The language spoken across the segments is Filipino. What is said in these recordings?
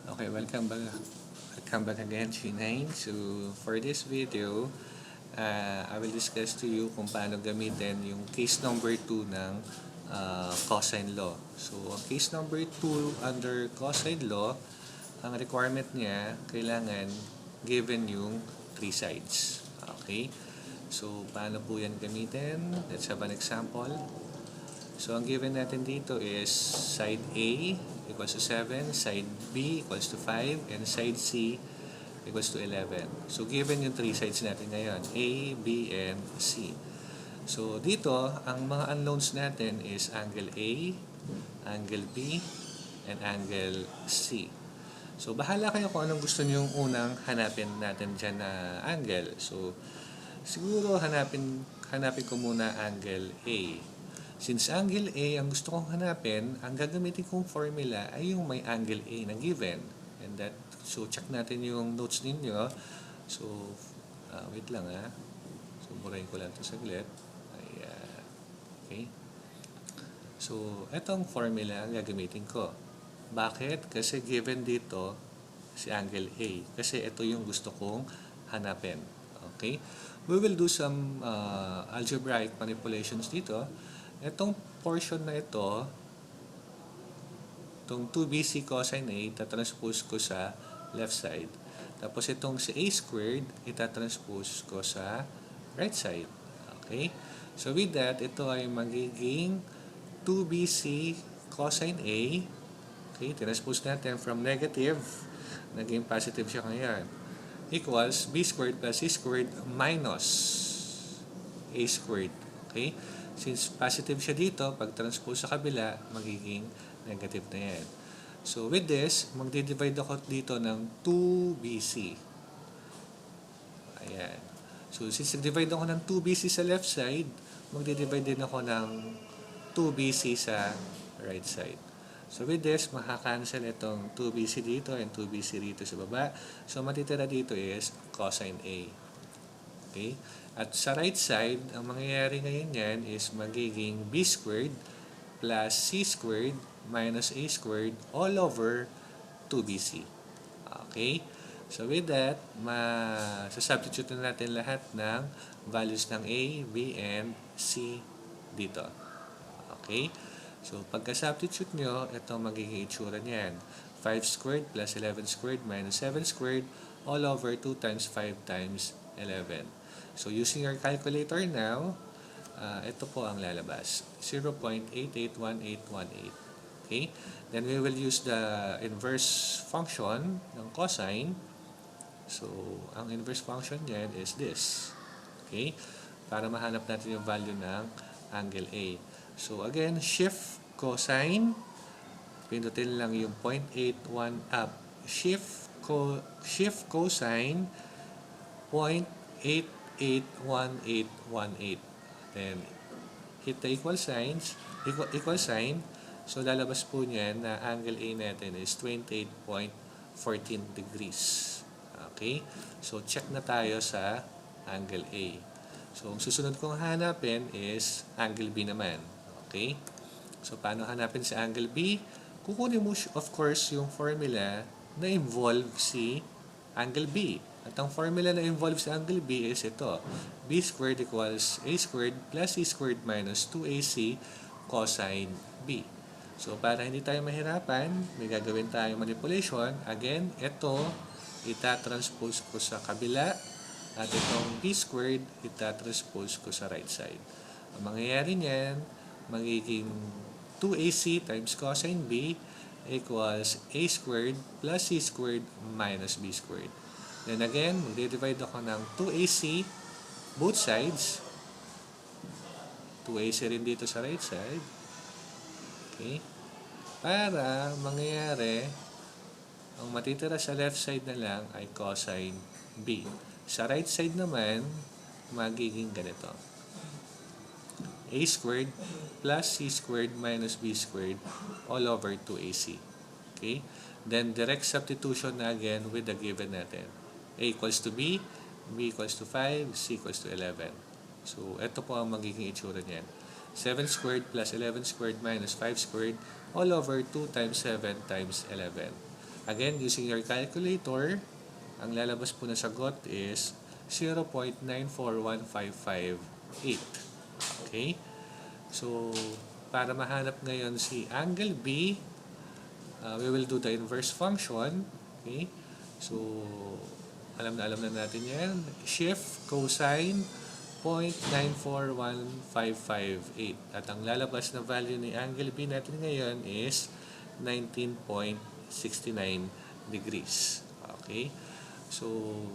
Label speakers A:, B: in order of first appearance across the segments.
A: Okay, welcome back again, G9. So, for this video, I will discuss to you kung paano gamitin yung case number 2 ng cosine law. So, ang case number 2 under cosine law, ang requirement niya, kailangan given yung 3 sides. Okay? So, paano po yan gamitin? Let's have an example. So, ang given natin dito is side A equals to 7, side B equals to 5, and side C equals to 11. So, given yung 3 sides natin ngayon, A, B, and C. So, dito, ang mga unknowns natin is angle A, angle B, and angle C. So, bahala kayo kung anong gusto nyo unang hanapin natin dyan na angle. So, siguro hanapin ko muna angle A. Since angle A ang gusto kong hanapin, ang gagamitin kong formula ay yung may angle A na given. And that, so check natin yung notes ninyo. So, wait lang ha. So, burahin ko lang ito saglit. Okay. So, etong formula ang gagamitin ko. Bakit? Kasi given dito si angle A. Kasi ito yung gusto kong hanapin. Okay? We will do some algebraic manipulations dito. Itong portion na ito, itong 2bc cosine A, itatranspose ko sa left side. Tapos itong si A squared, itatranspose ko sa right side. Okay? So with that, ito ay magiging 2bc cosine A. Okay, transpose natin from negative, naging positive siya ngayon. Equals b squared plus c squared minus a squared. Okay? Since positive siya dito, pag transpose sa kabila, magiging negative na yan. So, with this, magdi-divide ako dito ng 2BC. Ayan. So, since nag-divide ako ng 2BC sa left side, magdi-divide din ako ng 2BC sa right side. So, with this, makakancel itong 2BC dito and 2BC dito sa baba. So, matitira dito is cosine A. Okay? At sa right side, ang mangyayari ngayon yan is magiging b squared plus c squared minus a squared all over 2bc. Okay? So with that, substitute na natin lahat ng values ng a, b, and c dito. Okay? So pagka-substitute nyo, ito magiging itsura niyan. 5 squared plus 11 squared minus 7 squared all over 2 times 5 times 11. So, using your calculator now, ito po ang lalabas. 0.881818. Okay? Then, we will use the inverse function ng cosine. So, ang inverse function niyan is this. Okay? Para mahanap natin yung value ng angle A. So, again, shift cosine. Pindutin lang yung 0.81 up. Shift cosine 0.881818. Then, hit the equal sign. So, lalabas po niyan na angle A natin is 28.14 degrees. Okay? So, check na tayo sa angle A. So, ang susunod kong hanapin is angle B naman. Okay? So, paano hanapin sa angle B? Kukunin mo, of course, yung formula na involve si angle B. At ang formula na involved sa angle B is ito. B squared equals A squared plus C squared minus 2AC cosine B. So, para hindi tayo mahirapan, may gagawin tayong manipulation. Again, ito, itatranspose ko sa kabila. At itong B squared, itatranspose ko sa right side. Ang mangyayari niyan, magiging 2AC times cosine B equals A squared plus C squared minus B squared. Then again, magdi-divide ako ng 2AC, both sides. 2AC rin dito sa right side. Okay? Para mangyayari, ang matitira sa left side na lang ay cosine B. Sa right side naman, magiging ganito. A squared plus C squared minus B squared all over 2AC. Okay? Then, direct substitution na again with the given natin. A equals to B, B equals to 5, C equals to 11. So, ito po ang magiging itsura niyan. 7 squared plus 11 squared minus 5 squared all over 2 times 7 times 11. Again, using your calculator, ang lalabas po na sagot is 0.941558. Okay? So, para mahanap ngayon si angle B, we will do the inverse function. Okay? So, alam na natin yan. Shift cosine 0.941558. At ang lalabas na value ni angle B natin ngayon is 19.69 degrees. Okay? So,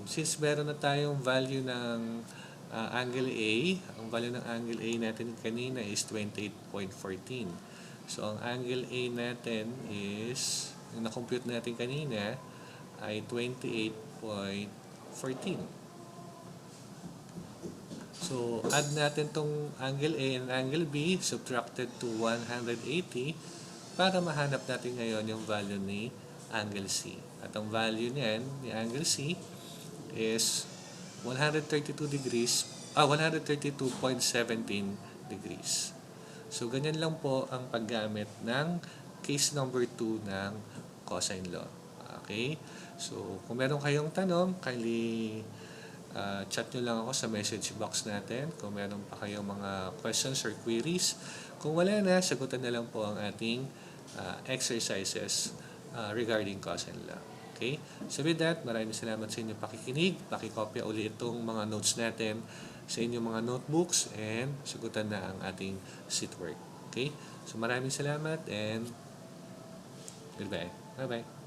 A: since meron na tayong value ng angle A, ang value ng angle A natin kanina is 28.14. So, ang angle A natin is, yung na-compute natin kanina, ay 28.14. So, add natin tong angle A and angle B subtracted to 180 para mahanap natin ngayon yung value ni angle C. At ang value niyan, ni angle C, is 132.17 degrees. So, ganyan lang po ang paggamit ng case number 2 ng cosine law. Okay? So, kung meron kayong tanong, kindly chat nyo lang ako sa message box natin kung meron pa kayong mga questions or queries. Kung wala na, sagutan na lang po ang ating exercises regarding cosine law. Okay? So with that, maraming salamat sa inyong pakikinig. Pakikopya ulit itong mga notes natin sa inyong mga notebooks and sagutan na ang ating seat work. Okay? So maraming salamat and goodbye. Bye-bye.